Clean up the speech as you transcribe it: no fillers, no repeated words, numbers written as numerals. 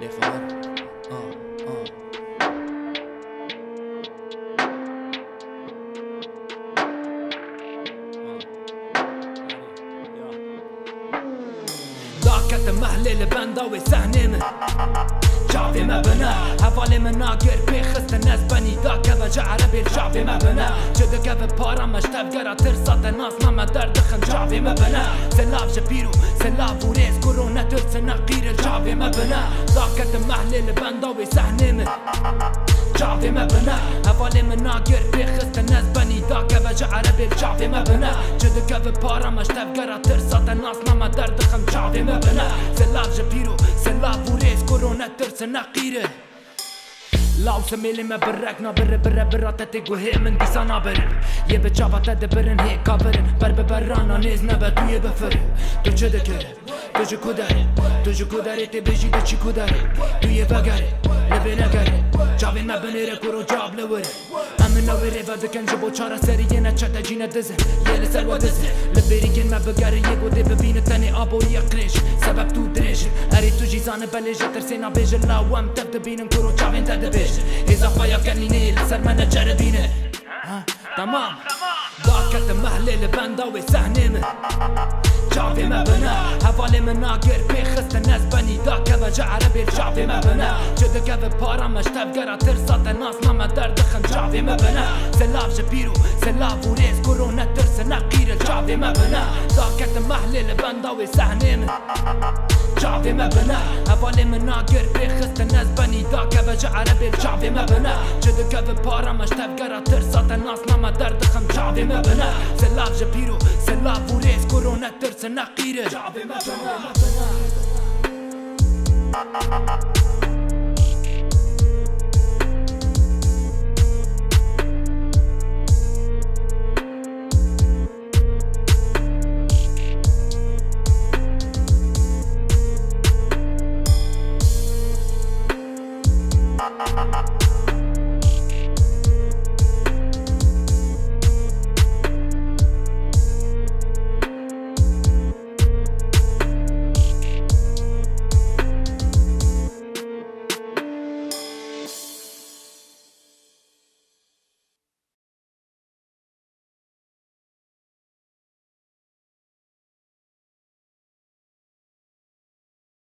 خبر داكت محلل بنداوي سهنم شعبي ما بنا حوالي من ناقر بيخست الناس بني داك وجع عربي الشعبي ما بنا جدك ببارا مشتف قرا ترسات الناس ما درد خن شعبي ما بنا سلاف جبيرو سلاف وريس كورونا ترس نقير الشعبي ما بنا داكت محلل بنداوي سهنم شعبي ما بنا حوالي من ناقر بيخست الناس بني داك وجع عربي الشعبي ما بنا جدك ببارا مشتف قرا ترسات الناس ما درد خن شعبي ما بنا سلاف جبيرو سلاف وريس كورونا ترس نقيره لاو سميلي ما برك نابر برا تتقو هي من دي سنابر يبي جابا تدبرن هي كابرن برانا نيز نبتو يبفر تو جدكر تو جو كوداري تبيجي دچي كوداري تو يبغاري لبي نگاري جاوين ما بنيره كورو جاب لوري امن نويري ودكن جبو چارا سرينا چتا جينا دزه يل سلوا دزه لبيريكن ما بغاري يگو دي ببين تاني ابو يقريش سبب تو دريش اري تو جيزان بليجه ترسينا بيج لا وام تبدبين كورو جاوين تدبيش اذا فايا كنيني لسر من جربينه تمام داكت محلل بنداوي سهنم شعبي ما بنا حوالي من ناقر بيخست الناس بني داك وجع عربي الشعبي ما بنا جدك ببارا مشتف قرا ترسات الناس ما درد خن شعبي ما بنا سلاف جبيرو سلاف وريس كورونا ترس نقير الشعبي ما بنا داكت محلل بنداوي سهنم شعبي ما بنا حوالي من ناقر بيخست الناس بني داك وجع عربي الشعبي ما بنا جدك ببارا مشتف قرا ترسات الناس ما درد خن شعبي ما بنا سلاف جبيرو سلاف وريس كورونا ترس نقيره شعبي ما بنا